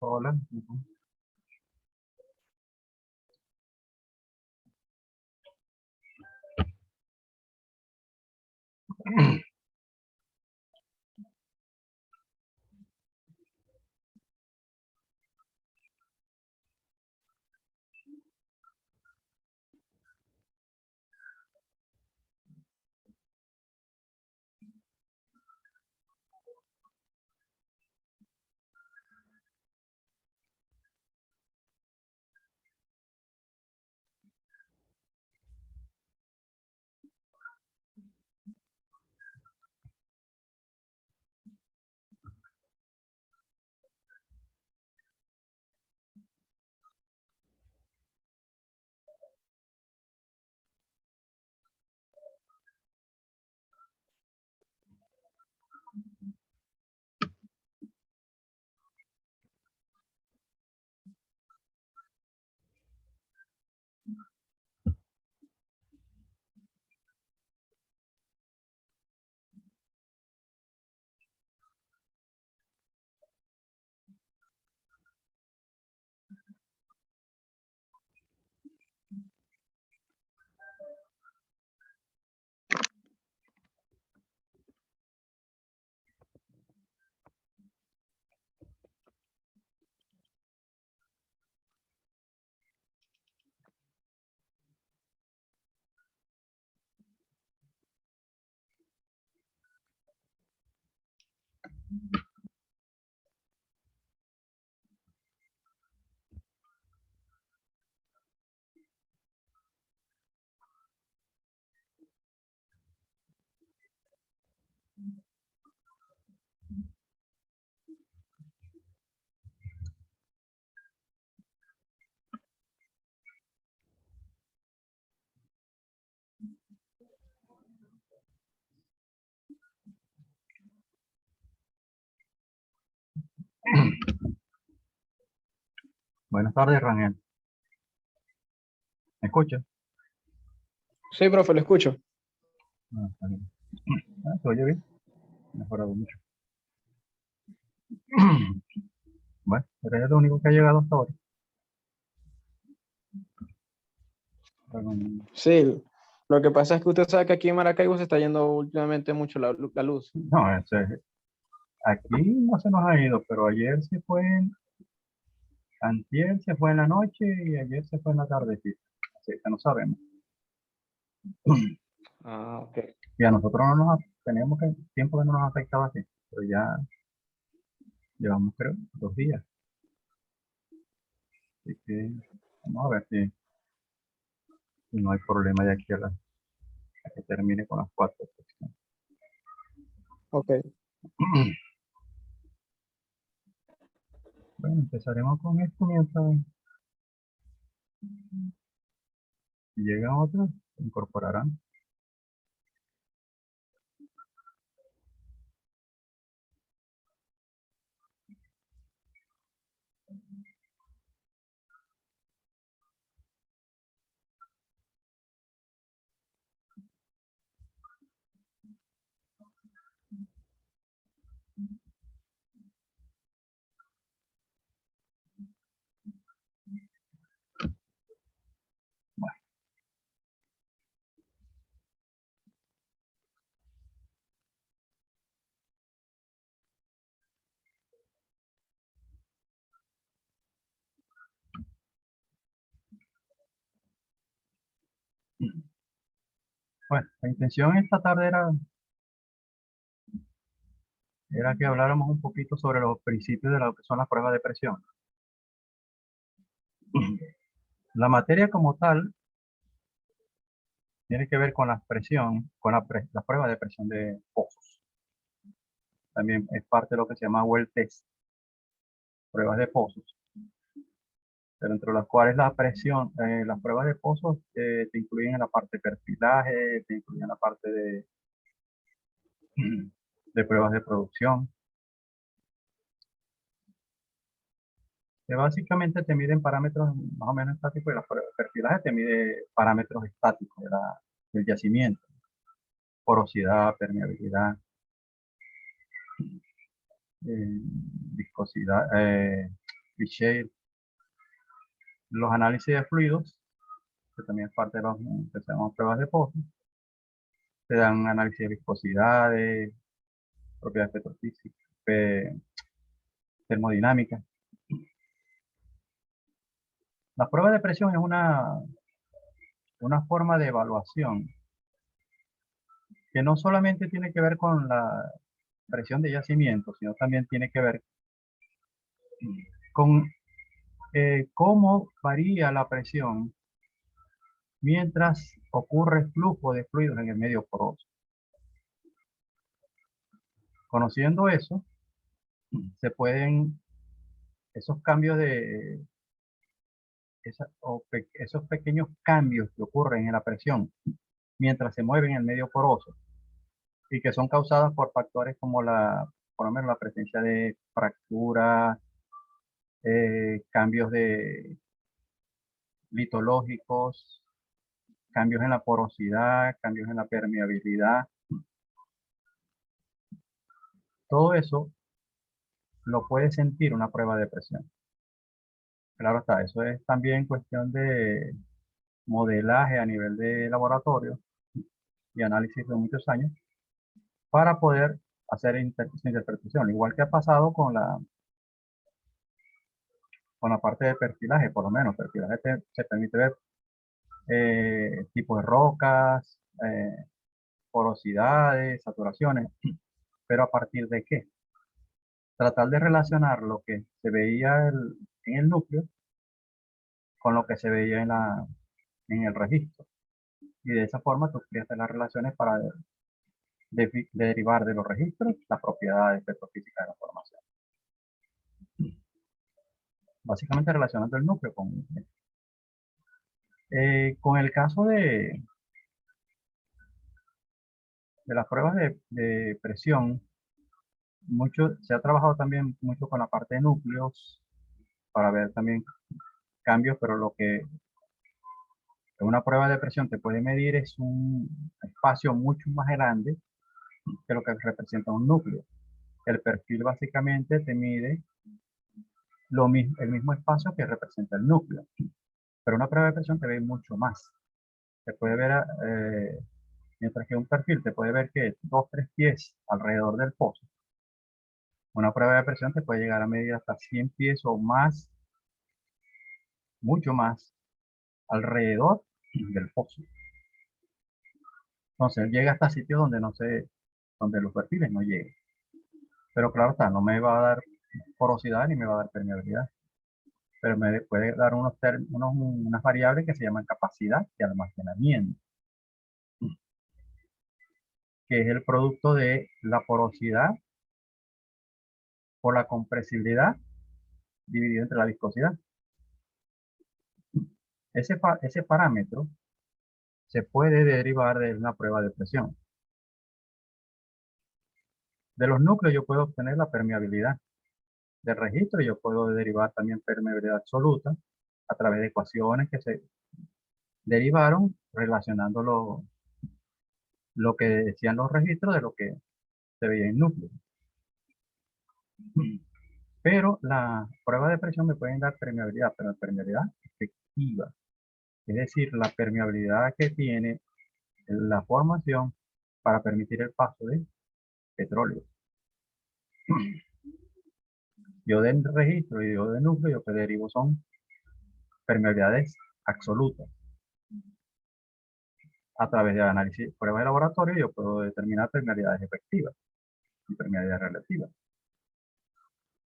Hola. Buenas tardes, Rangel. ¿Me escuchas? Sí, profe, lo escucho. Está bien. ¿Se oye bien? Mejorado mucho. Bueno, eres lo único que ha llegado hasta ahora. Sí, lo que pasa es que usted sabe que aquí en Maracaibo se está yendo últimamente mucho la luz. No, aquí no se nos ha ido, pero ayer se fue, antier se fue en la noche y ayer se fue en la tardecita. Así que no sabemos. Ah, ok. Y a nosotros no nos tenemos tiempo que no nos afectaba así, pero ya llevamos, creo, 2 días. Así que vamos a ver si no hay problema de aquí a que termine con las 4 secciones. Ok. Bueno, empezaremos con esto mientras si llegan otros, se incorporarán. Bueno, la intención esta tarde era que habláramos un poquito sobre los principios de lo que son las pruebas de presión. La materia como tal tiene que ver con la presión, con la prueba de presión de pozos. También es parte de lo que se llama well test, pruebas de pozos, pero entre las cuales la presión, las pruebas de pozos te incluyen en la parte de perfilaje, te incluyen en la parte de pruebas de producción, que básicamente te miden parámetros más o menos estáticos y la prueba de perfilaje te mide parámetros estáticos del yacimiento, porosidad, permeabilidad, viscosidad, Shale, los análisis de fluidos, que también es parte de los que se llaman pruebas de pozos, te dan análisis de viscosidades, propiedades petrofísicas, termodinámicas. La prueba de presión es una forma de evaluación que no solamente tiene que ver con la presión de yacimiento, sino también tiene que ver con cómo varía la presión mientras ocurre flujo de fluidos en el medio poroso. Conociendo eso, se pueden, esos cambios de, esos pequeños cambios que ocurren en la presión mientras se mueve en el medio poroso y que son causadas por factores como por lo menos la presencia de fracturas, cambios litológicos, cambios en la porosidad, cambios en la permeabilidad. Todo eso lo puede sentir una prueba de presión. Claro está, eso es también cuestión de modelaje a nivel de laboratorio y análisis de muchos años para poder hacer su interpretación, igual que ha pasado con la parte de perfilaje, por lo menos. Perfilaje se permite ver tipos de rocas, porosidades, saturaciones, pero ¿a partir de qué? Tratar de relacionar lo que se veía en el núcleo con lo que se veía en el registro. Y de esa forma tú creas las relaciones para derivar de los registros las propiedades petrofísicas de la formación. Básicamente relacionando el núcleo con el caso de las pruebas de presión, se ha trabajado también mucho con la parte de núcleos para ver también cambios, pero lo que una prueba de presión te puede medir es un espacio mucho más grande que lo que representa un núcleo. El perfil básicamente te mide el mismo espacio que representa el núcleo, pero una prueba de presión te ve mucho más. Te puede ver, mientras que un perfil te puede ver que 2-3 pies alrededor del pozo, una prueba de presión te puede llegar a medir hasta 100 pies o más, mucho más, alrededor del pozo. Entonces llega hasta sitios donde los perfiles no llegan. Pero claro está, no me va a dar porosidad ni me va a dar permeabilidad. Pero me puede dar unas variables que se llaman capacidad de almacenamiento, que es el producto de la porosidad por la compresibilidad dividido entre la viscosidad. Ese parámetro se puede derivar de una prueba de presión. De los núcleos yo puedo obtener la permeabilidad. Del registro yo puedo derivar también permeabilidad absoluta a través de ecuaciones que se derivaron relacionando lo que decían los registros de lo que se veía en núcleo. Pero la prueba de presión me pueden dar permeabilidad, pero permeabilidad efectiva. Es decir, la permeabilidad que tiene la formación para permitir el paso de petróleo. Yo del registro y yo de núcleo, yo que derivo son permeabilidades absolutas. A través de análisis, pruebas de laboratorio, yo puedo determinar permeabilidades efectivas y permeabilidades relativas.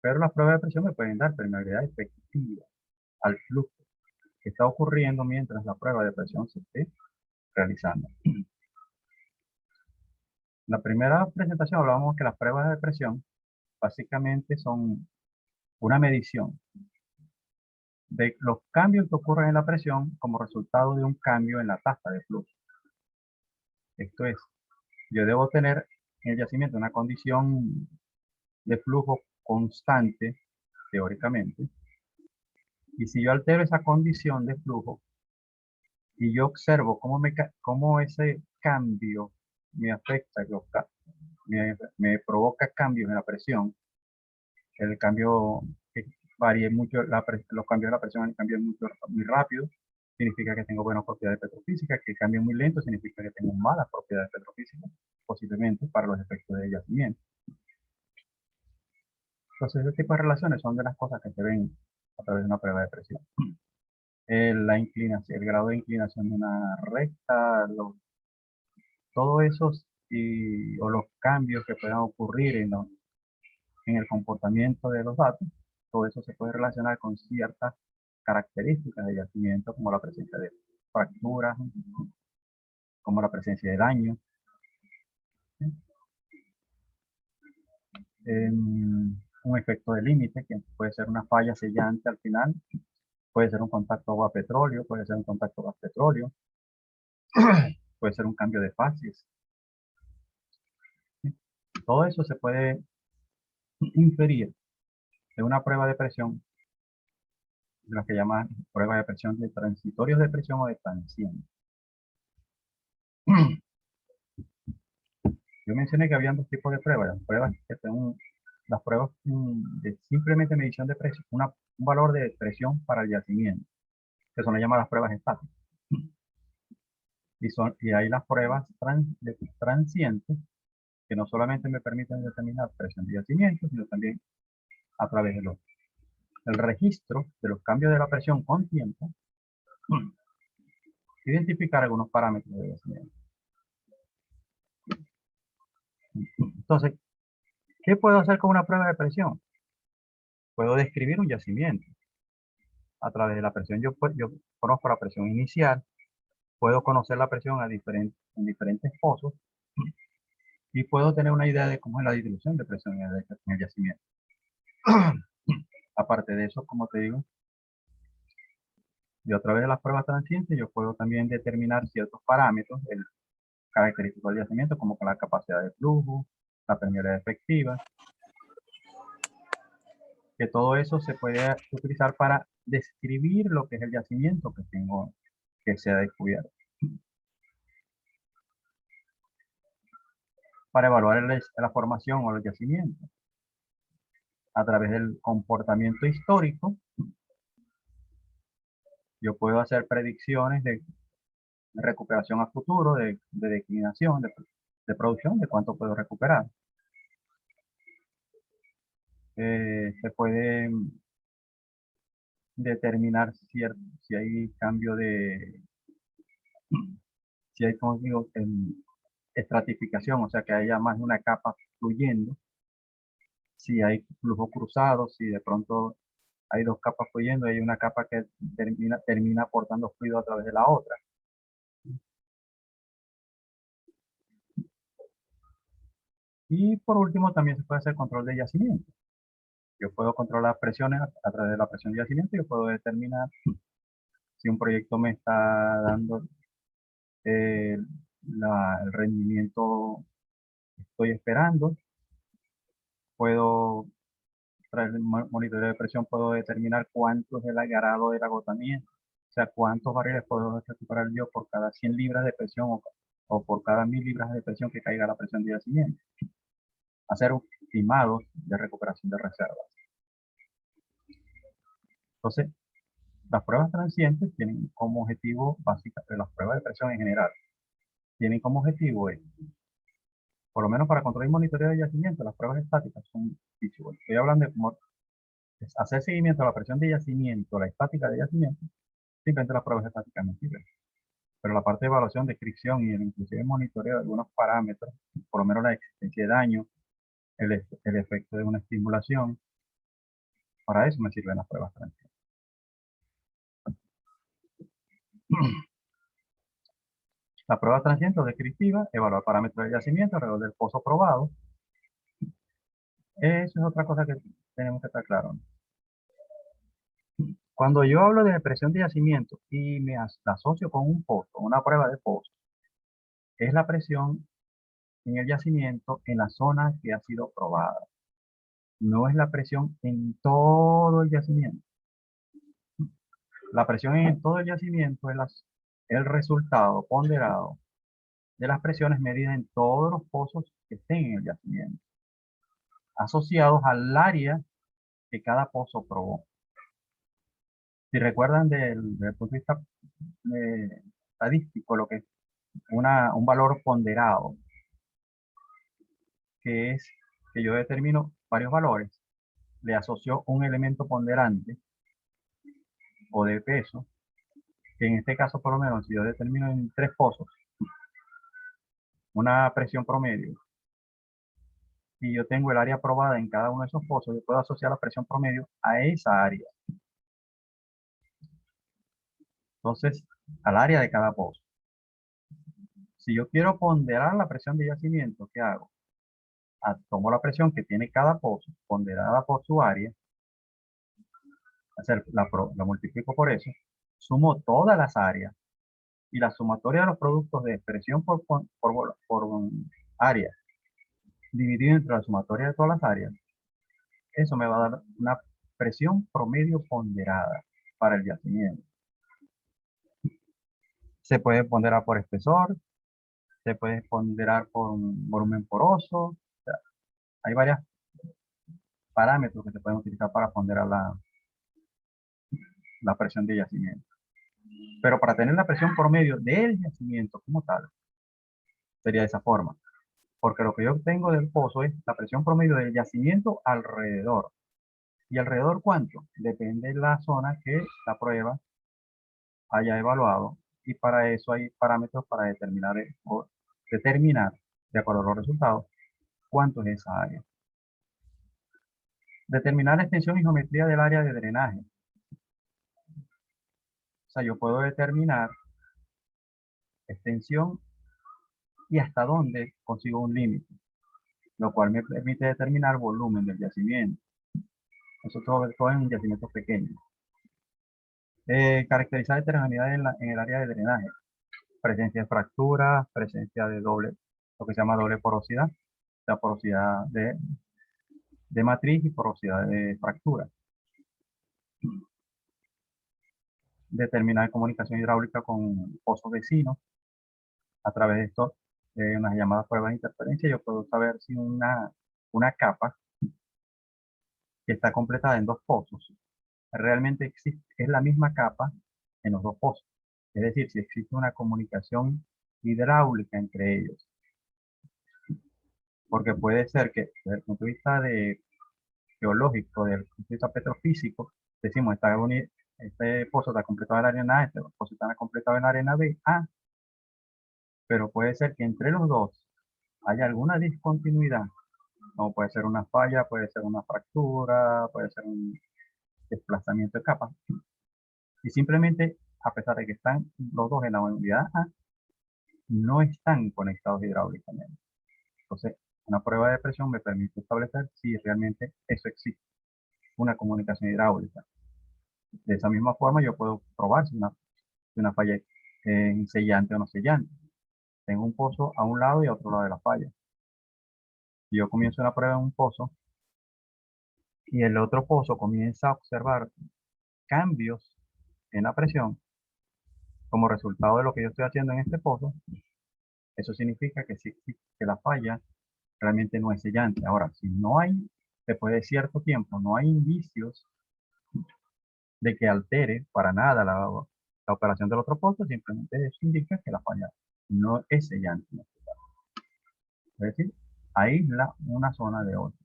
Pero las pruebas de presión me pueden dar permeabilidad efectiva al flujo que está ocurriendo mientras la prueba de presión se esté realizando. La primera presentación hablábamos que las pruebas de presión básicamente son una medición de los cambios que ocurren en la presión como resultado de un cambio en la tasa de flujo. Esto es, yo debo tener en el yacimiento una condición de flujo constante, teóricamente, y si yo altero esa condición de flujo y yo observo cómo ese cambio me afecta, me provoca cambios en la presión, el cambio varíe mucho, los cambios de la presión cambien mucho, muy rápido, significa que tengo buenas propiedades petrofísicas, que cambien muy lento, significa que tengo malas propiedades petrofísicas, posiblemente para los efectos de yacimiento. Entonces, este tipo de relaciones son de las cosas que se ven a través de una prueba de presión. La inclinación, el grado de inclinación de una recta, todo eso o los cambios que puedan ocurrir en el comportamiento de los datos, todo eso se puede relacionar con ciertas características de yacimiento, como la presencia de fracturas, como la presencia de daño. Un efecto de límite, que puede ser una falla sellante al final, puede ser un contacto agua-petróleo, puede ser un contacto gas-petróleo, puede ser un cambio de fases. Todo eso se puede inferir de una prueba de presión, la que llaman prueba de presión de transitorios de presión o de transiente. Yo mencioné que había dos tipos de pruebas, las pruebas de simplemente medición de presión, un valor de presión para el yacimiento, que son las llamadas pruebas estáticas. Y hay las pruebas transientes, que no solamente me permiten determinar presión de yacimiento, sino también a través del registro de los cambios de la presión con tiempo, identificar algunos parámetros de yacimiento. Entonces, ¿qué puedo hacer con una prueba de presión? Puedo describir un yacimiento a través de la presión. Yo conozco la presión inicial, puedo conocer la presión en diferentes pozos y puedo tener una idea de cómo es la distribución de presión en el yacimiento. Aparte de eso, como te digo, yo a través de las pruebas transientes yo puedo también determinar ciertos parámetros característicos del yacimiento, como con la capacidad de flujo, la permeabilidad efectiva, que todo eso se puede utilizar para describir lo que es el yacimiento que se ha descubierto. Para evaluar la formación o el yacimiento a través del comportamiento histórico, yo puedo hacer predicciones de recuperación a futuro, de declinación, de producción, de cuánto puedo recuperar. Se puede determinar si hay cambio si hay, como digo, estratificación, o sea, que haya más de una capa fluyendo, si hay flujo cruzado, si de pronto hay dos capas fluyendo y hay una capa que termina aportando fluido a través de la otra. Y por último, también se puede hacer control de yacimiento. Yo puedo controlar presiones a través de la presión de yacimiento. Yo puedo determinar si un proyecto me está dando el rendimiento que estoy esperando. Puedo, tras el monitoreo de presión, puedo determinar cuánto es el grado del agotamiento. O sea, cuántos barriles puedo recuperar yo por cada 100 libras de presión o por cada 1000 libras de presión que caiga la presión de yacimiento. Hacer estimados de recuperación de reservas. Entonces, las pruebas transientes tienen como objetivo, básicamente las pruebas de presión en general, tienen como objetivo, por lo menos para control y monitoreo de yacimiento, las pruebas estáticas son, estoy hablando de cómo hacer seguimiento a la presión de yacimiento, la estática de yacimiento, simplemente las pruebas estáticas no sirven. Pero la parte de evaluación, descripción y inclusive monitoreo de algunos parámetros, por lo menos la existencia de daño, el efecto de una estimulación, para eso me sirven las pruebas transientes. La prueba transiente o descriptiva, evaluar parámetros de yacimiento alrededor del pozo probado. Eso es otra cosa que tenemos que estar claros. Cuando yo hablo de presión de yacimiento y me asocio con un pozo, una prueba de pozo, es la presión en el yacimiento en la zona que ha sido probada. No es la presión en todo el yacimiento. La presión en todo el yacimiento es el resultado ponderado de las presiones medidas en todos los pozos que estén en el yacimiento, asociados al área que cada pozo probó. Si recuerdan del punto de vista estadístico, lo que es un valor ponderado, que es que yo determino varios valores, le asocio un elemento ponderante o de peso, que en este caso por lo menos si yo determino en 3 pozos una presión promedio y yo tengo el área probada en cada uno de esos pozos, yo puedo asociar la presión promedio a esa área. Entonces, al área de cada pozo. Si yo quiero ponderar la presión de yacimiento, ¿qué hago? Tomo la presión que tiene cada pozo, ponderada por su área, la multiplico por eso, sumo todas las áreas y la sumatoria de los productos de presión por área dividido entre la sumatoria de todas las áreas, eso me va a dar una presión promedio ponderada para el yacimiento. Se puede ponderar por espesor, se puede ponderar por un volumen poroso, o sea, hay varios parámetros que se pueden utilizar para ponderar la presión de yacimiento. Pero para tener la presión promedio del yacimiento como tal, sería de esa forma. Porque lo que yo obtengo del pozo es la presión promedio del yacimiento alrededor. ¿Y alrededor cuánto? Depende de la zona que la prueba haya evaluado. Y para eso hay parámetros para determinar, de acuerdo a los resultados, cuánto es esa área. Determinar la extensión y geometría del área de drenaje. O sea, yo puedo determinar extensión y hasta dónde consigo un límite, lo cual me permite determinar volumen del yacimiento. Eso todo en yacimientos pequeños. Caracterizar heterogeneidad en el área de drenaje. Presencia de fracturas, presencia de lo que se llama doble porosidad, la porosidad de matriz y porosidad de fractura. Determinar comunicación hidráulica con pozos vecinos. A través de esto, unas llamadas pruebas de interferencia, yo puedo saber si una capa que está completada en 2 pozos realmente existe, es la misma capa en los 2 pozos. Es decir, si existe una comunicación hidráulica entre ellos. Porque puede ser que desde el punto de vista geológico, desde el punto de vista petrofísico, decimos, este pozo está completado en la arena A, este pozo está completado en la arena B, pero puede ser que entre los dos haya alguna discontinuidad, como puede ser una falla, puede ser una fractura, puede ser un desplazamiento de capas, y simplemente, a pesar de que están los dos en la unidad A, no están conectados hidráulicamente. Entonces, una prueba de presión me permite establecer si realmente eso existe, una comunicación hidráulica. De esa misma forma, yo puedo probar si una falla es sellante o no sellante. Tengo un pozo a un lado y a otro lado de la falla. Si yo comienzo una prueba en un pozo y el otro pozo comienza a observar cambios en la presión como resultado de lo que yo estoy haciendo en este pozo, eso significa que, que la falla realmente no es sellante. Ahora, si no hay, después de cierto tiempo, no hay indicios de que altere para nada la operación del otro pozo, simplemente eso indica que la falla no es sellante. Es decir, aísla una zona de otra.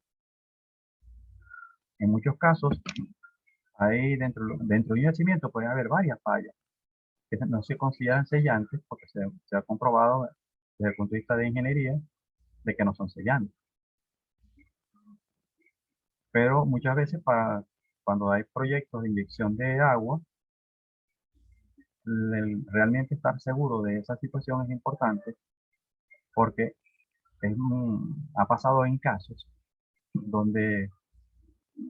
En muchos casos, ahí dentro de un yacimiento puede haber varias fallas que no se consideran sellantes porque se ha comprobado desde el punto de vista de ingeniería de que no son sellantes. Pero muchas veces cuando hay proyectos de inyección de agua, realmente estar seguro de esa situación es importante porque ha pasado en casos donde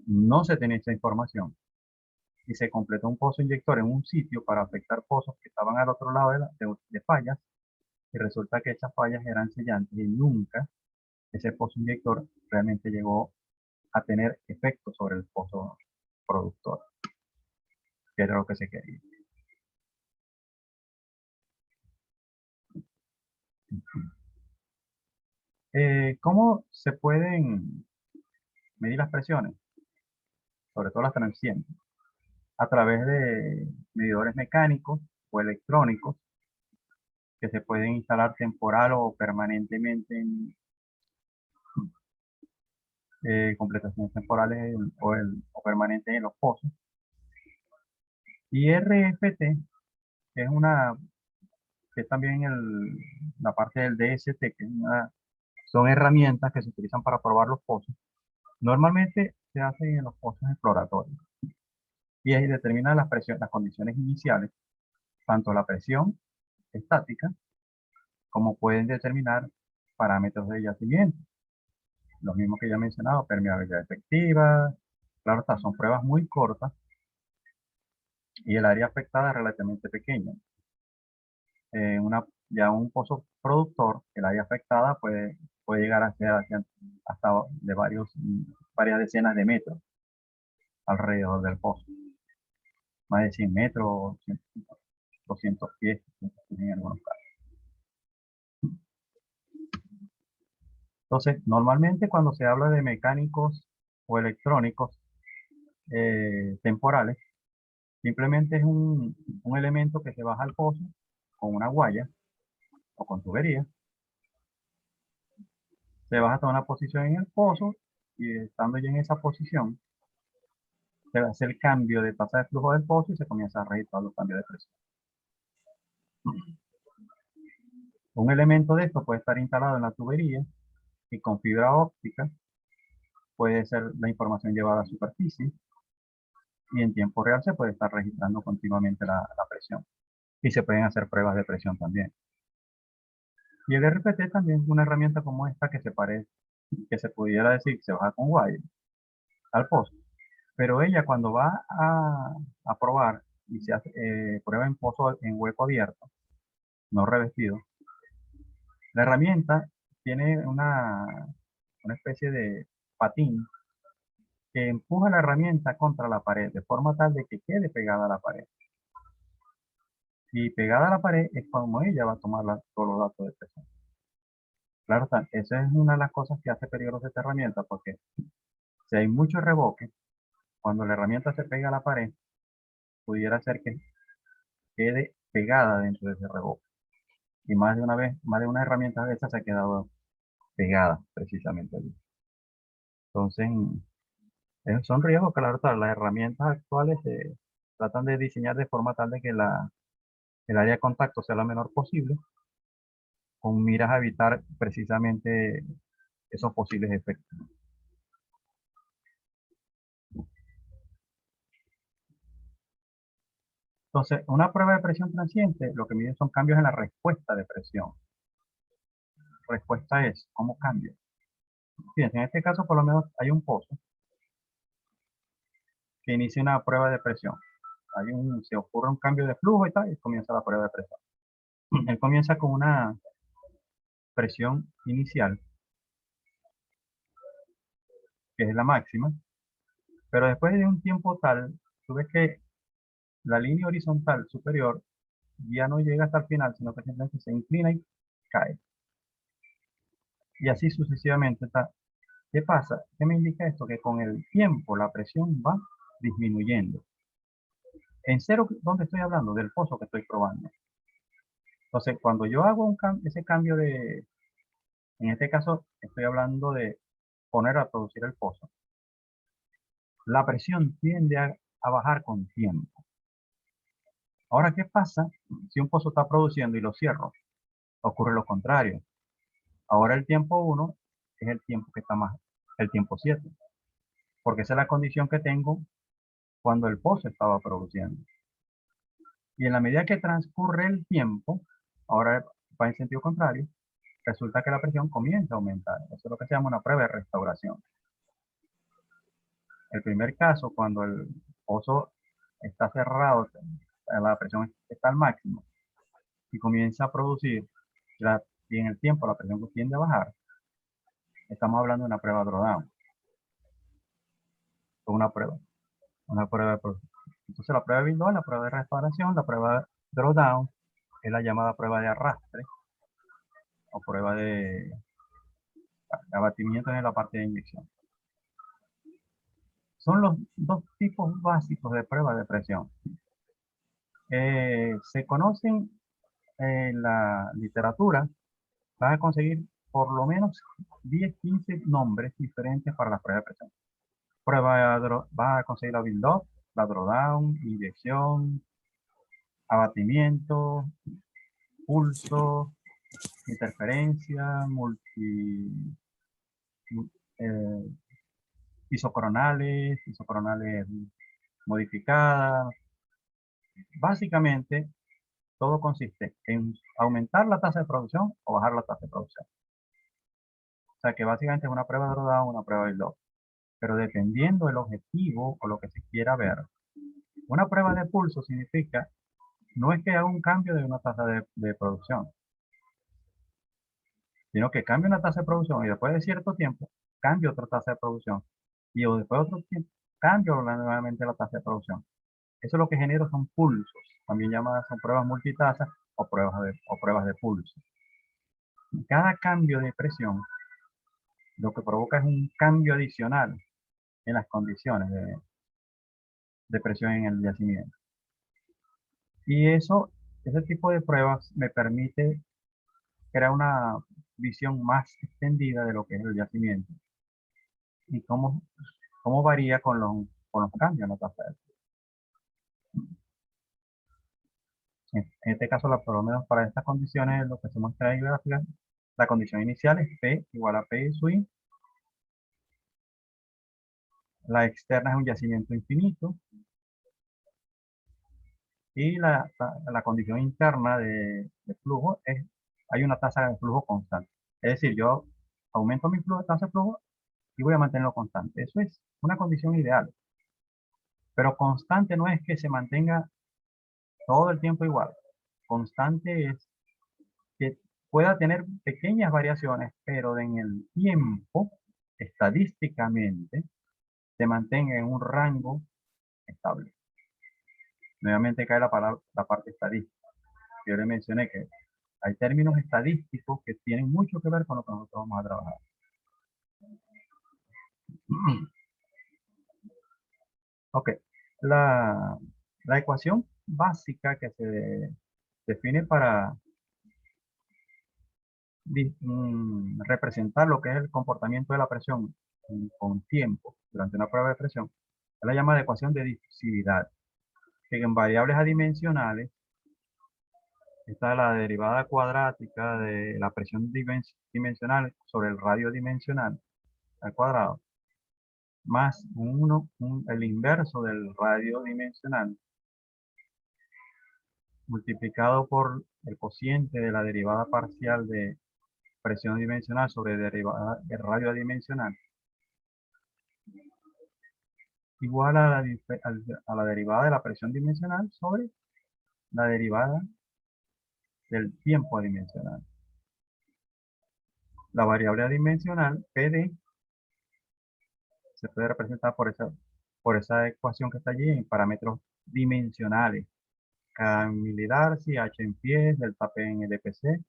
no se tenía esa información y se completó un pozo inyector en un sitio para afectar pozos que estaban al otro lado de fallas y resulta que esas fallas eran sellantes y nunca ese pozo inyector realmente llegó a tener efecto sobre el pozo productor, que era lo que se quería. ¿Cómo se pueden medir las presiones? sobre todo las transientes, a través de medidores mecánicos o electrónicos que se pueden instalar temporal o permanentemente en completaciones temporales o permanentes en los pozos. Y RFT, que es que es también la parte del DST, que son herramientas que se utilizan para probar los pozos. Normalmente se hacen en los pozos exploratorios. Y ahí determinan las condiciones iniciales, tanto la presión estática, como pueden determinar parámetros de yacimiento. Los mismos que ya he mencionado, permeabilidad efectiva. Claro está, son pruebas muy cortas y el área afectada es relativamente pequeña. Ya un pozo productor, el área afectada puede llegar a ser hasta de varias decenas de metros alrededor del pozo. Más de 100 metros, 200 pies en algunos casos. Entonces, normalmente cuando se habla de mecánicos o electrónicos temporales, simplemente es un elemento que se baja al pozo con una guaya o con tubería. Se baja hasta una posición en el pozo y estando ya en esa posición, se hace el cambio de tasa de flujo del pozo y se comienza a registrar los cambios de presión. Un elemento de esto puede estar instalado en la tubería y con fibra óptica puede ser la información llevada a superficie y en tiempo real se puede estar registrando continuamente la presión. Y se pueden hacer pruebas de presión también. Y el RPT también es una herramienta como esta que se pudiera decir que se baja con wire al pozo. Pero ella cuando va a probar y se hace prueba en pozo en hueco abierto, no revestido, la herramienta tiene una especie de patín que empuja la herramienta contra la pared de forma tal de que quede pegada a la pared. Y pegada a la pared es como ella va a tomar todos los datos de presión. Claro está, esa es una de las cosas que hace peligrosa esta herramienta, porque si hay mucho reboque, cuando la herramienta se pega a la pared, pudiera ser que quede pegada dentro de ese reboque. Y más de una herramienta de esas se ha quedado pegada precisamente allí. Entonces, son riesgos, claro está, las herramientas actuales se tratan de diseñar de forma tal de que el área de contacto sea la menor posible, con miras a evitar precisamente esos posibles efectos. Entonces, una prueba de presión transiente lo que mide son cambios en la respuesta de presión. Respuesta es, ¿cómo cambia? Fíjense, en este caso por lo menos hay un pozo que inicia una prueba de presión. Se ocurre un cambio de flujo y tal, y comienza la prueba de presión. Él comienza con una presión inicial, que es la máxima, pero después de un tiempo tal, tú ves que la línea horizontal superior ya no llega hasta el final, sino que simplemente se inclina y cae. Y así sucesivamente. ¿Qué pasa? ¿Qué me indica esto? Que con el tiempo la presión va disminuyendo. En cero, ¿dónde estoy hablando? Del pozo que estoy probando. Entonces, cuando yo hago ese cambio en este caso, estoy hablando de poner a producir el pozo. La presión tiende a bajar con tiempo. Ahora, ¿qué pasa si un pozo está produciendo y lo cierro? Ocurre lo contrario. Ahora el tiempo 1 es el tiempo que está más, el tiempo 7. Porque esa es la condición que tengo cuando el pozo estaba produciendo. Y en la medida que transcurre el tiempo, ahora va en sentido contrario, resulta que la presión comienza a aumentar. Eso es lo que se llama una prueba de restauración. El primer caso, cuando el pozo está cerrado, la presión está al máximo y comienza a producir, y en el tiempo la presión tiende a bajar, estamos hablando de una prueba drawdown. Es una prueba de producción. Entonces la prueba de build-up, la prueba de restauración, la prueba de drawdown es la llamada prueba de arrastre o prueba de abatimiento en la parte de inyección. son los dos tipos básicos de pruebas de presión. Se conocen en la literatura, vas a conseguir por lo menos 10, 15 nombres diferentes para las pruebas de presión. Vas a conseguir la build-up, la drawdown, inyección, abatimiento, pulso, interferencia, eh, isocoronales modificadas. Básicamente, todo consiste en aumentar la tasa de producción o bajar la tasa de producción. O sea que básicamente es una prueba de drawdown, una prueba de build-up. Pero dependiendo del objetivo o lo que se quiera ver, una prueba de pulso significa, no es que haga un cambio de una tasa de producción, sino que cambie una tasa de producción y después de cierto tiempo cambie otra tasa de producción y después de otro tiempo cambio nuevamente la tasa de producción. Eso lo que genera son pulsos, también llamadas son pruebas multitasa o pruebas de pulso. Cada cambio de presión lo que provoca es un cambio adicional en las condiciones de presión en el yacimiento. Y ese tipo de pruebas me permite crear una visión más extendida de lo que es el yacimiento y cómo varía con los cambios en la tasa de presión. En este caso, por lo menos para estas condiciones, lo que se muestra en gráfica, la condición inicial es P igual a P swing. La externa es un yacimiento infinito. Y la condición interna de flujo es, hay una tasa de flujo constante. Es decir, yo aumento mi tasa de flujo y voy a mantenerlo constante. Eso es una condición ideal. Pero constante no es que se mantenga todo el tiempo igual. Constante es que pueda tener pequeñas variaciones, pero en el tiempo, estadísticamente, se mantenga en un rango estable. Nuevamente cae la parte estadística. Yo le mencioné que hay términos estadísticos que tienen mucho que ver con lo que nosotros vamos a trabajar. Ok, la ecuación básica que se define para representar lo que es el comportamiento de la presión con tiempo durante una prueba de presión es la llamada ecuación de difusividad, que en variables adimensionales está la derivada cuadrática de la presión dimensional sobre el radio dimensional al cuadrado, más el inverso del radio dimensional, multiplicado por el cociente de la derivada parcial de presión dimensional sobre derivada de radio dimensional, igual a la derivada de la presión dimensional sobre la derivada del tiempo dimensional. La variable adimensional, PD, se puede representar por esa ecuación que está allí en parámetros dimensionales. K en milidarcy, H en pies, delta P en LPC,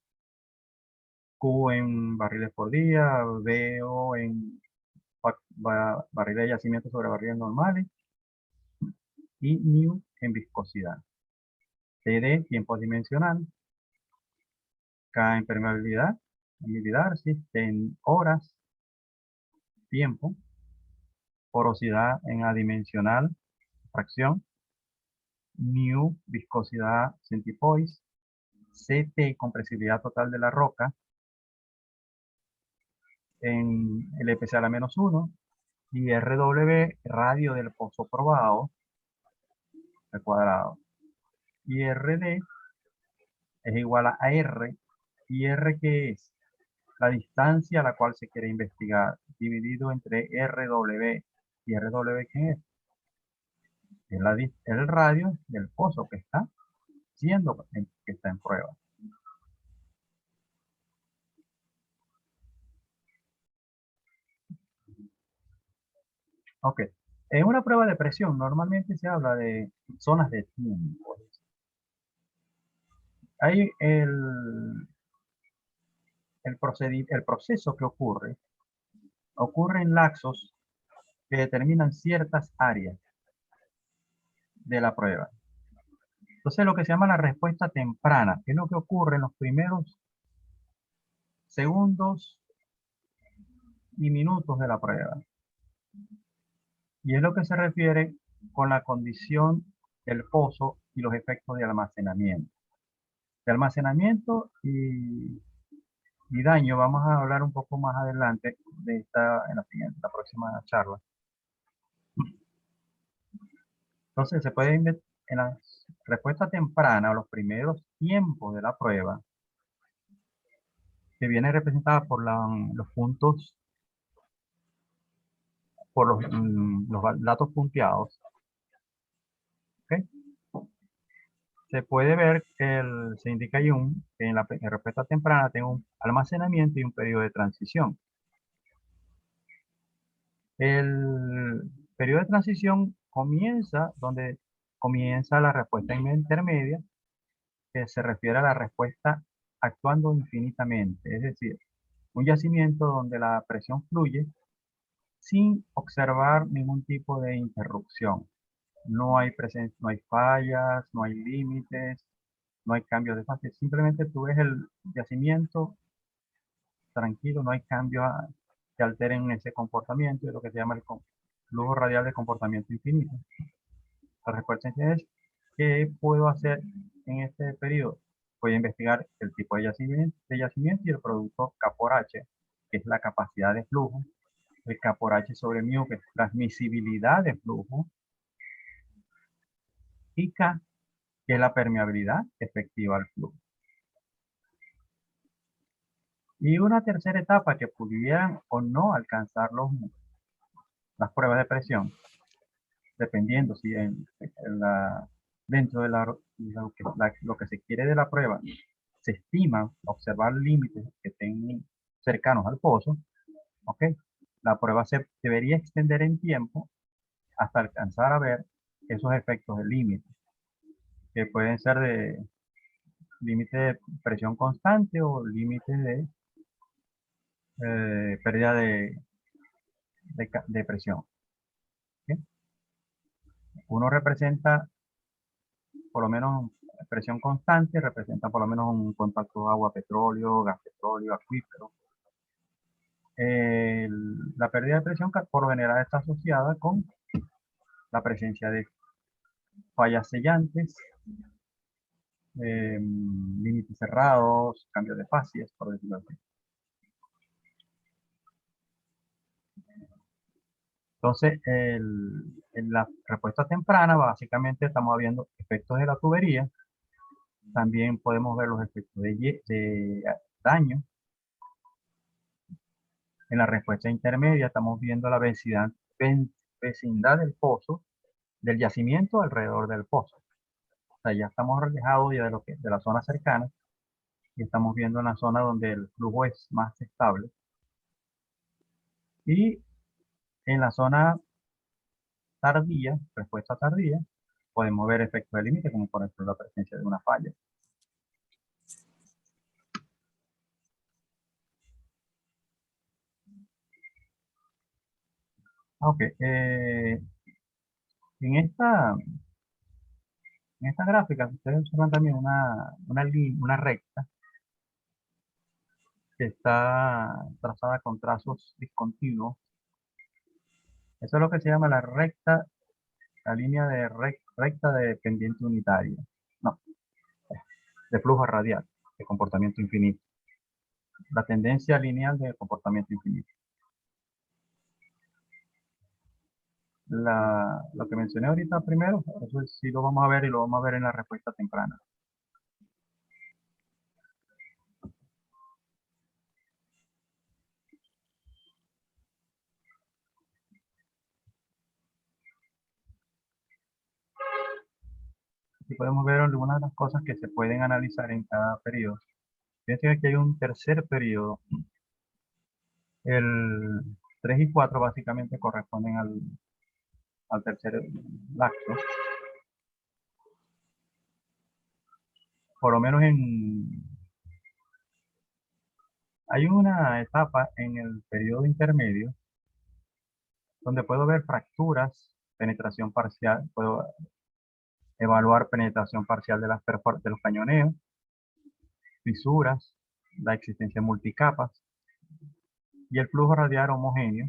Q en barriles por día, VO en barriles de yacimiento sobre barriles normales y μ en viscosidad. TD, tiempo dimensional, K en permeabilidad, en milidarcy, T en horas, tiempo, porosidad en adimensional, fracción, μ, viscosidad centipoise, CT, compresibilidad total de la roca, en LPC a la -1, y RW, radio del pozo probado, al cuadrado. Y RD es igual a R, y R que es la distancia a la cual se quiere investigar, dividido entre RW. ¿Y RW qué es? Es el radio del pozo que está en prueba. Ok. En una prueba de presión normalmente se habla de zonas de tiempo. Hay el proceso que ocurre en lapsos que determinan ciertas áreas de la prueba. Entonces, lo que se llama la respuesta temprana es lo que ocurre en los primeros segundos y minutos de la prueba. Y es lo que se refiere con la condición del pozo y los efectos de almacenamiento. De almacenamiento y daño vamos a hablar un poco más adelante de la próxima charla. Entonces, se puede en la respuesta temprana o los primeros tiempos de la prueba, que viene representada por los puntos, por los datos punteados. ¿Ok? Se puede ver que se indica ahí que en la respuesta temprana tengo un almacenamiento y un periodo de transición. El periodo de transición comienza donde comienza la respuesta intermedia, que se refiere a la respuesta actuando infinitamente, es decir, un yacimiento donde la presión fluye sin observar ningún tipo de interrupción. No hay no hay fallas, no hay límites, no hay cambios de fase. Simplemente tú ves el yacimiento tranquilo, no hay cambios que alteren ese comportamiento, es lo que se llama el flujo radial de comportamiento infinito. La respuesta es, ¿qué puedo hacer en este periodo? Voy a investigar el tipo de yacimiento y el producto K por H, que es la capacidad de flujo, el K por H sobre mu, que es transmisibilidad de flujo, y K, que es la permeabilidad efectiva al flujo. Y una tercera etapa que pudieran o no alcanzar las pruebas de presión, dependiendo si dentro de lo que se quiere de la prueba se estima observar límites que estén cercanos al pozo, ¿ok? La prueba se debería extender en tiempo hasta alcanzar a ver esos efectos de límite, que pueden ser de límite de presión constante o límite de pérdida de presión. ¿Ok? Uno representa por lo menos presión constante, representa por lo menos un contacto agua-petróleo, gas-petróleo, acuífero. La pérdida de presión por lo general está asociada con la presencia de fallas sellantes, límites cerrados, cambios de fases, por decirlo así. Entonces, en la respuesta temprana, básicamente estamos viendo efectos de la tubería. También podemos ver los efectos de daño. En la respuesta intermedia estamos viendo la vecindad del pozo, del yacimiento alrededor del pozo. O sea, ya estamos alejados ya de la zona cercana y estamos viendo una zona donde el flujo es más estable. Y en la zona tardía, respuesta tardía, podemos ver efectos de límite, como por ejemplo la presencia de una falla. Ok, en esta, en esta gráfica ustedes observan también una recta que está trazada con trazos discontinuos. Eso es lo que se llama la recta, la línea de recta de pendiente unitaria. No, de flujo radial, de comportamiento infinito. La tendencia lineal de comportamiento infinito. Lo que mencioné ahorita primero, eso sí lo vamos a ver y lo vamos a ver en la respuesta temprana. Aquí podemos ver algunas de las cosas que se pueden analizar en cada periodo. Fíjense que hay un tercer periodo. El 3 y 4 básicamente corresponden al tercer lapso. Por lo menos hay una etapa en el periodo intermedio donde puedo ver fracturas, penetración parcial, puedo evaluar penetración parcial de de los cañoneos, fisuras, la existencia de multicapas y el flujo radial homogéneo,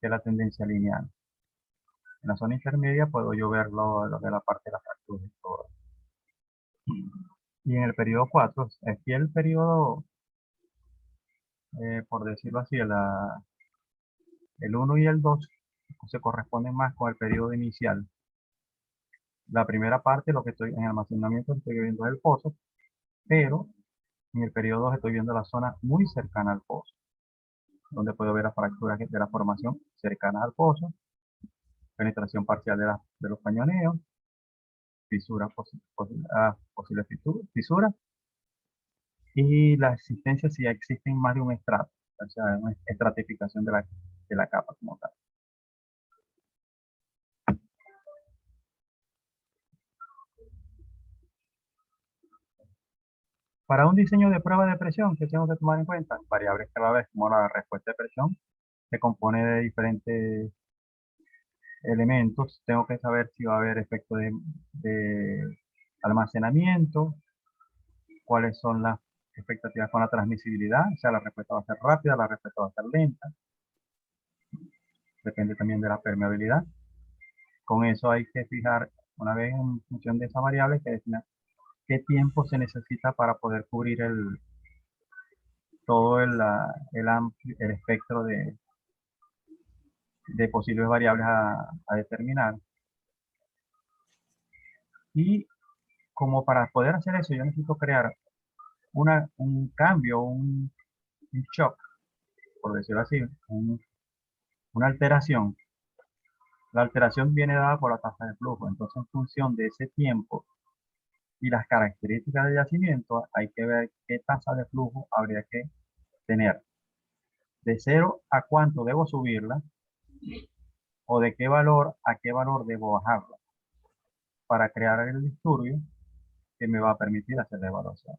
que es la tendencia lineal. En la zona intermedia puedo yo ver lo de la parte de la fractura y todo. Y en el periodo 4, aquí el periodo, por decirlo así, el 1 y el 2 se corresponden más con el periodo inicial. La primera parte, lo que estoy en almacenamiento, estoy viendo es el pozo, pero en el periodo 2 estoy viendo la zona muy cercana al pozo, donde puedo ver las fracturas de la formación cercanas al pozo, penetración parcial de los cañoneos, fisuras, posibles fisuras, y la existencia si existen más de un estrato, o sea, una estratificación de la capa como tal. Para un diseño de prueba de presión, ¿qué tengo que tomar en cuenta? Variables claves como la respuesta de presión, se compone de diferentes elementos. Tengo que saber si va a haber efecto de almacenamiento, cuáles son las expectativas con la transmisibilidad, o sea, la respuesta va a ser rápida, la respuesta va a ser lenta. Depende también de la permeabilidad. Con eso hay que fijar, una vez en función de esa variable, que definir qué tiempo se necesita para poder cubrir todo el espectro de posibles variables a determinar. Y como para poder hacer eso, yo necesito crear un cambio, un shock, por decirlo así, una alteración. La alteración viene dada por la tasa de flujo. Entonces, en función de ese tiempo y las características del yacimiento, hay que ver qué tasa de flujo habría que tener. De 0 a cuánto debo subirla, o de qué valor a qué valor debo bajarla, para crear el disturbio que me va a permitir hacer la evaluación.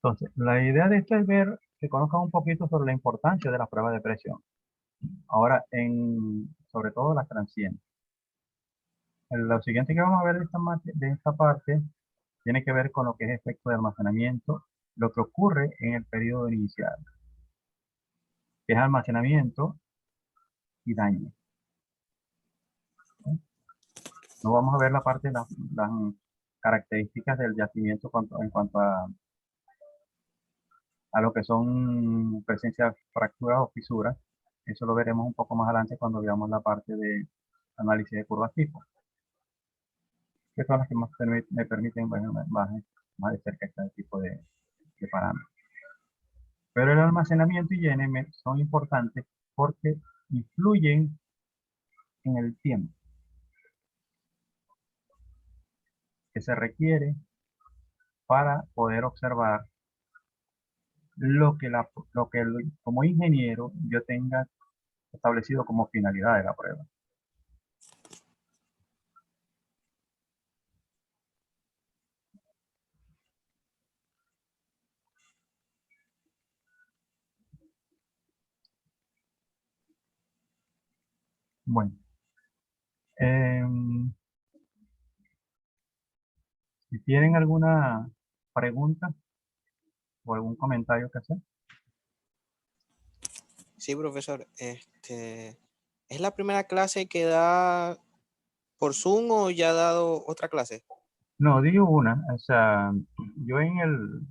Entonces, la idea de esto es ver, que conozcan un poquito sobre la importancia de las pruebas de presión. Ahora, sobre todo las transientes. Lo siguiente que vamos a ver de esta parte tiene que ver con lo que es efecto de almacenamiento, lo que ocurre en el periodo inicial, que es almacenamiento y daño. No vamos a ver la parte de las características del yacimiento en cuanto a lo que son presencia de fracturas o fisuras. Eso lo veremos un poco más adelante cuando veamos la parte de análisis de curvas tipo, que son las que más me permiten ver más de cerca este tipo de parámetros. Pero el almacenamiento y YN son importantes porque influyen en el tiempo que se requiere para poder observar lo que como ingeniero yo tenga establecido como finalidad de la prueba. Bueno, si tienen alguna pregunta o algún comentario que hacer. Sí, profesor. ¿Es la primera clase que da por Zoom o ya ha dado otra clase? No, digo una, o sea, yo en el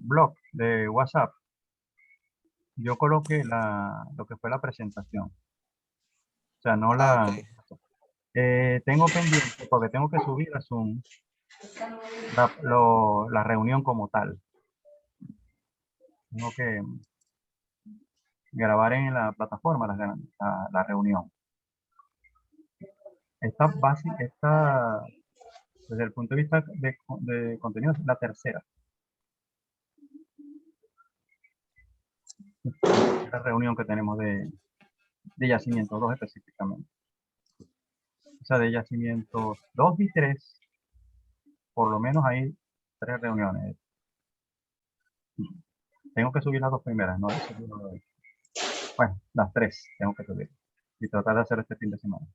blog de WhatsApp, yo coloqué lo que fue la presentación. O sea, no Ah, ok. tengo pendiente, porque tengo que subir a Zoom la reunión como tal. Tengo que grabar en la plataforma la reunión. Esta, desde el punto de vista de contenido, es la tercera. La reunión que tenemos de yacimientos 2 específicamente. O sea, de yacimientos 2 y 3 por lo menos hay 3 reuniones. Tengo que subir las 2 primeras, no he subido bueno, las 3 tengo que subir. Y tratar de hacer este fin de semana.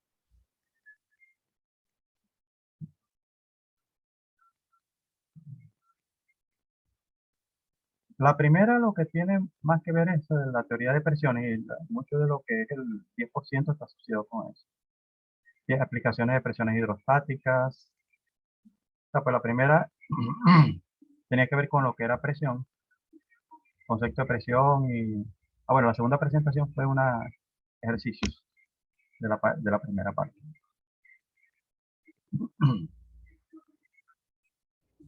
La primera lo que tiene más que ver es la teoría de presiones y mucho de lo que es el 10% está asociado con eso. Y aplicaciones de presiones hidrostáticas. O sea, pues la primera tenía que ver con lo que era presión, concepto de presión y... Ah, bueno, la segunda presentación fue una ejercicios de la primera parte.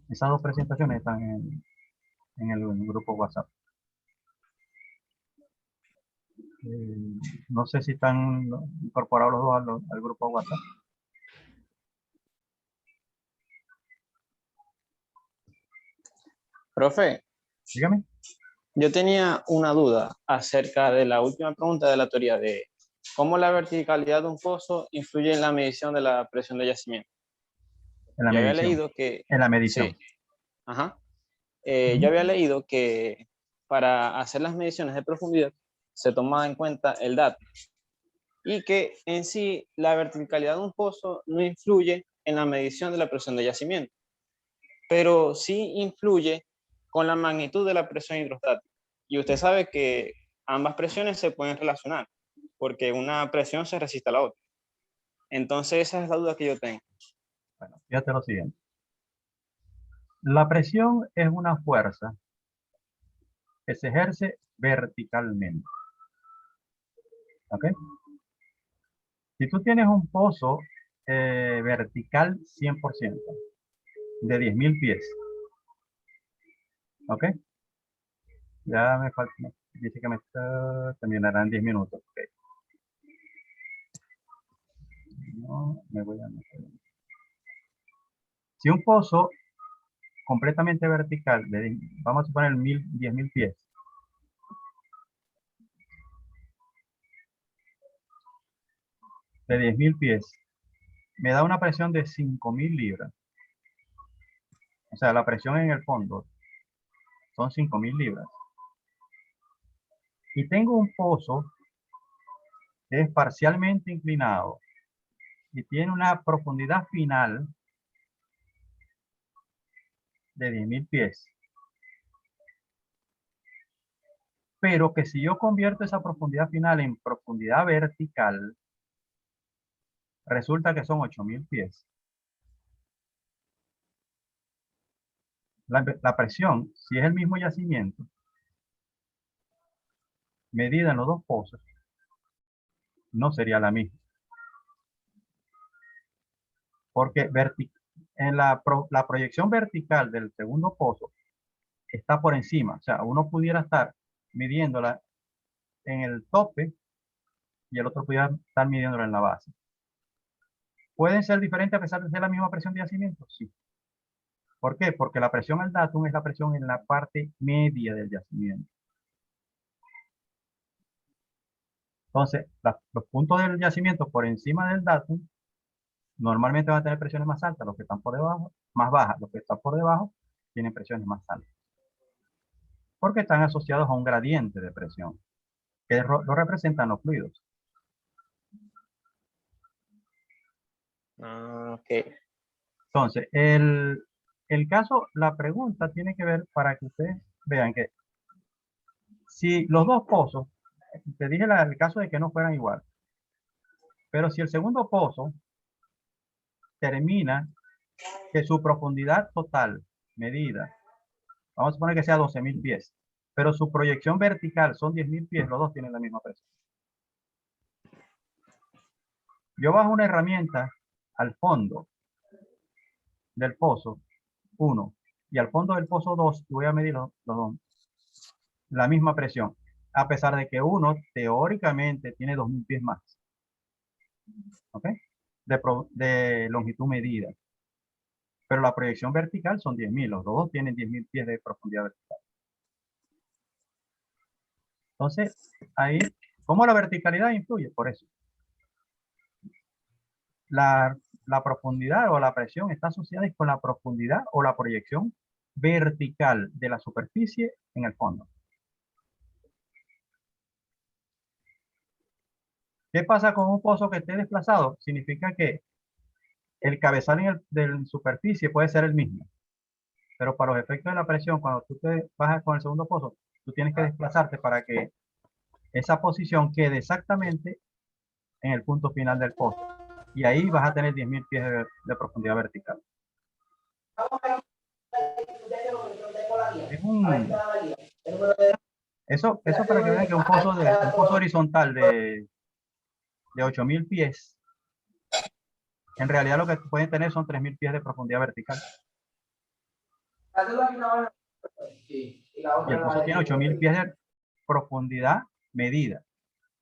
Esas 2 presentaciones están en el grupo WhatsApp. No sé si están incorporados los dos al grupo WhatsApp. Profe, Dígame. yo tenía una duda acerca de la última pregunta de la teoría de cómo la verticalidad de un pozo influye en la medición de la presión de yacimiento. En la Yo había medición. leído que... En la medición. Sí, ajá. Ujú. Yo había leído que para hacer las mediciones de profundidad se tomaba en cuenta el dato y que en sí la verticalidad de un pozo no influye en la medición de la presión de yacimiento, pero sí influye con la magnitud de la presión hidrostática. Y usted sabe que ambas presiones se pueden relacionar porque una presión se resiste a la otra. Entonces esa es la duda que yo tengo. Bueno, fíjate lo siguiente. La presión es una fuerza que se ejerce verticalmente. ¿Ok? Si tú tienes un pozo vertical 100%, de 10.000 pies, ¿ok? Ya me falta, dice que me terminará en 10 minutos. Ok. No, me voy a meter. Si un pozo completamente vertical, vamos a suponer 10.000 pies, de 10.000 pies, me da una presión de 5.000 libras. O sea, la presión en el fondo son 5.000 libras. Y tengo un pozo que es parcialmente inclinado y tiene una profundidad final de 10.000 pies. Pero que si yo convierto esa profundidad final en profundidad vertical, resulta que son 8.000 pies. La presión, si es el mismo yacimiento, medida en los dos pozos, no sería la misma. Porque en la proyección vertical del segundo pozo está por encima. O sea, uno pudiera estar midiéndola en el tope y el otro pudiera estar midiéndola en la base. ¿Pueden ser diferentes a pesar de ser la misma presión de yacimiento? Sí. ¿Por qué? Porque la presión al datum es la presión en la parte media del yacimiento. Entonces, los puntos del yacimiento por encima del datum normalmente van a tener presiones más altas, los que están por debajo, más bajas, los que están por debajo tienen presiones más altas. Porque están asociados a un gradiente de presión, que lo representan los fluidos. Ok. Entonces, el caso, la pregunta tiene que ver para que ustedes vean que si los dos pozos, te dije el caso de que no fueran igual, pero si el segundo pozo termina que su profundidad total medida, vamos a suponer que sea 12.000 pies, pero su proyección vertical son 10.000 pies, los dos tienen la misma presión. Yo bajo una herramienta al fondo del pozo 1 y al fondo del pozo 2 voy a medir los dos, la misma presión, a pesar de que uno teóricamente tiene 2.000 pies más, ¿ok? De longitud medida. Pero la proyección vertical son 10.000, los dos tienen 10.000 pies de profundidad vertical. Entonces, ahí, ¿cómo la verticalidad influye? Por eso. la profundidad o la presión está asociada con la profundidad o la proyección vertical de la superficie en el fondo. ¿Qué pasa con un pozo que esté desplazado? Significa que el cabezal de la superficie puede ser el mismo, pero para los efectos de la presión, cuando tú te bajas con el segundo pozo, tú tienes que desplazarte para que esa posición quede exactamente en el punto final del pozo. Y ahí vas a tener 10.000 pies de profundidad vertical. Eso para que vean que un pozo horizontal de 8.000 pies, en realidad lo que pueden tener son 3.000 pies de profundidad vertical. Y el pozo tiene 8.000 pies de profundidad medida,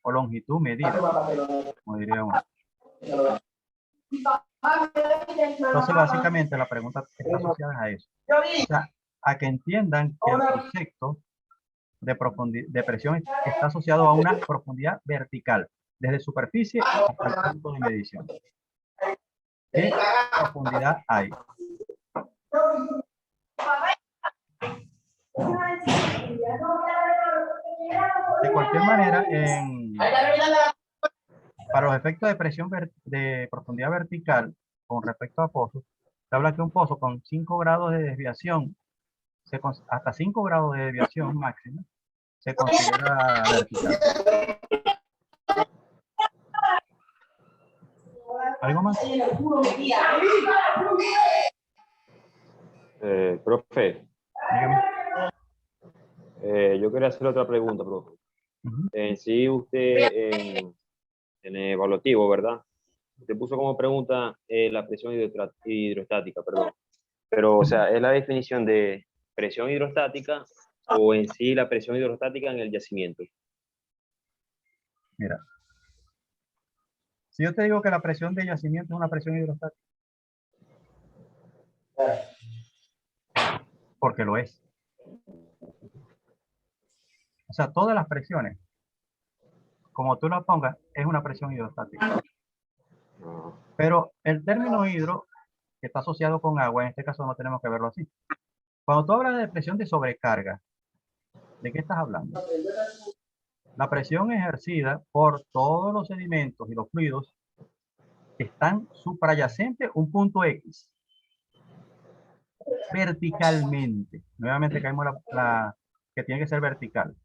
o longitud medida, como diría uno. Entonces, básicamente, la pregunta está asociada a eso. O sea, a que entiendan que el concepto de presión está asociado a una profundidad vertical, desde superficie hasta el punto de medición. ¿Qué profundidad hay? De cualquier manera, para los efectos de presión de profundidad vertical con respecto a pozos, se habla que un pozo con 5 grados de desviación, hasta 5 grados de desviación máxima, se considera vertical. ¿Algo más? Profe, Dígame. yo quería hacer otra pregunta, profe. En sí, usted en el evaluativo, ¿verdad? Usted puso como pregunta la presión hidrostática, perdón. Pero, o sea, ¿es la definición de presión hidrostática o en sí la presión hidrostática en el yacimiento? Mira, si yo te digo que la presión de yacimiento es una presión hidrostática, porque lo es. O sea, todas las presiones, como tú las pongas, es una presión hidrostática. Pero el término hidro, que está asociado con agua, en este caso no tenemos que verlo así. Cuando tú hablas de presión de sobrecarga, ¿de qué estás hablando? La presión ejercida por todos los sedimentos y los fluidos que están suprayacentes un punto X, verticalmente. Nuevamente caemos que tiene que ser vertical.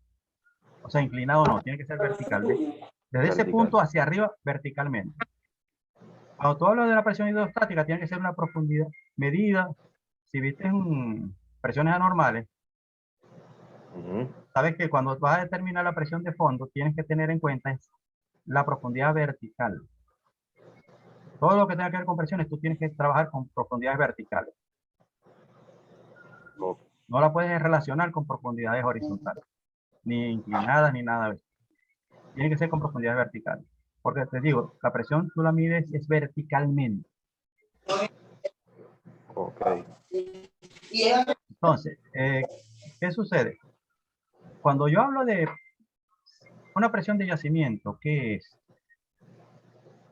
O sea, inclinado no, tiene que ser vertical. Desde ese punto hacia arriba, verticalmente. Cuando tú hablas de la presión hidrostática, tiene que ser una profundidad medida. Si viste en presiones anormales, sabes que cuando vas a determinar la presión de fondo, tienes que tener en cuenta la profundidad vertical. Todo lo que tenga que ver con presiones, tú tienes que trabajar con profundidades verticales. No la puedes relacionar con profundidades horizontales, ni inclinadas, ni nada de eso. Tiene que ser con profundidades verticales. Porque te digo, la presión tú la mides es verticalmente. Ok. Entonces, ¿qué sucede? Cuando yo hablo de una presión de yacimiento, ¿qué es?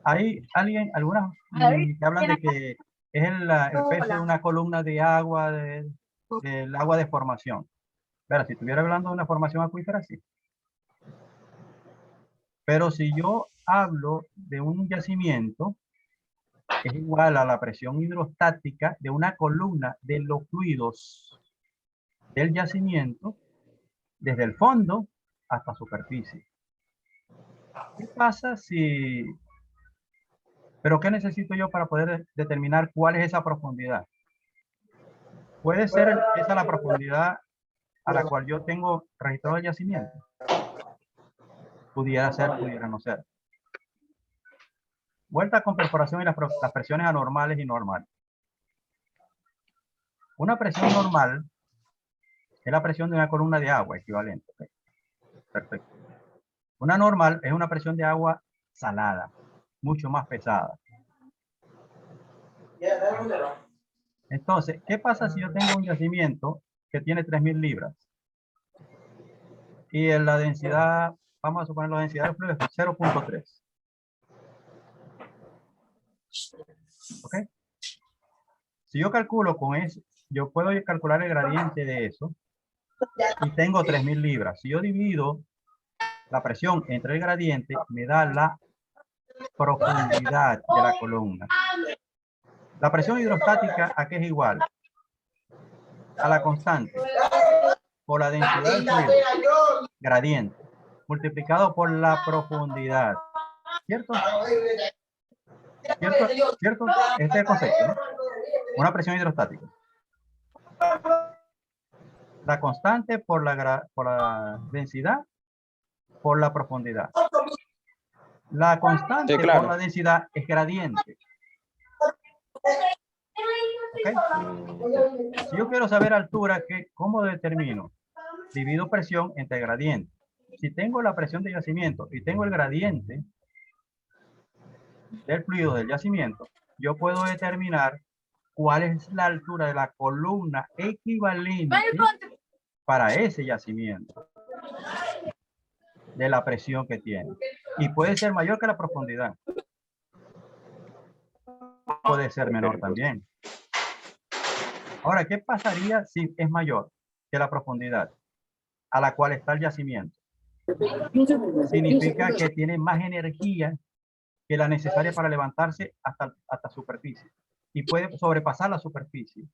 Hay algunas que hablan de que es el peso de una columna de agua, del agua de formación. Pero si estuviera hablando de una formación acuífera, sí. Pero si yo hablo de un yacimiento, es igual a la presión hidrostática de una columna de los fluidos del yacimiento desde el fondo hasta superficie. ¿Qué pasa si... ¿Pero qué necesito yo para poder determinar cuál es esa profundidad? Puede ser esa la profundidad a la cual yo tengo registrado el yacimiento. Pudiera ser, pudiera no ser. Vuelta con perforación y las presiones anormales y normales. Una presión normal es la presión de una columna de agua equivalente. ¿Okay? Perfecto. Una normal es una presión de agua salada, mucho más pesada. Entonces, ¿qué pasa si yo tengo un yacimiento que tiene 3.000 libras? Y en la densidad, vamos a suponer la densidad de fluido es 0.3. ¿Ok? Si yo calculo con eso, yo puedo calcular el gradiente de eso y tengo 3000 libras. Si yo divido la presión entre el gradiente, me da la profundidad de la columna. La presión hidrostática, ¿a qué es igual? A la constante por la densidad del fluido, gradiente, multiplicado por la profundidad. ¿Cierto? ¿Cierto? ¿Cierto? Este es el concepto, ¿no? Una presión hidrostática. La constante por la densidad por la profundidad. La constante Sí, claro. por la densidad es gradiente. ¿Okay? Si yo quiero saber altura, ¿cómo determino? Divido presión entre gradiente. Si tengo la presión de yacimiento y tengo el gradiente del fluido del yacimiento, yo puedo determinar cuál es la altura de la columna equivalente para ese yacimiento de la presión que tiene. Y puede ser mayor que la profundidad. Puede ser menor también. Ahora, ¿qué pasaría si es mayor que la profundidad a la cual está el yacimiento? Significa que tiene más energía que la necesaria para levantarse hasta superficie y puede sobrepasar la superficie.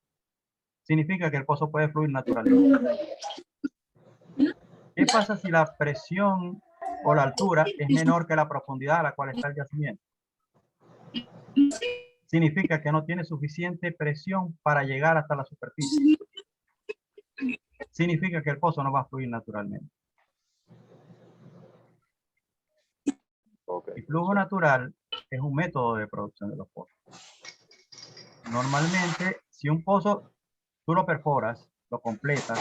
Significa que el pozo puede fluir naturalmente. ¿Qué pasa si la presión o la altura es menor que la profundidad a la cual está el yacimiento? Significa que no tiene suficiente presión para llegar hasta la superficie. Significa que el pozo no va a fluir naturalmente. El flujo natural es un método de producción de los pozos. Normalmente, si un pozo tú lo perforas, lo completas,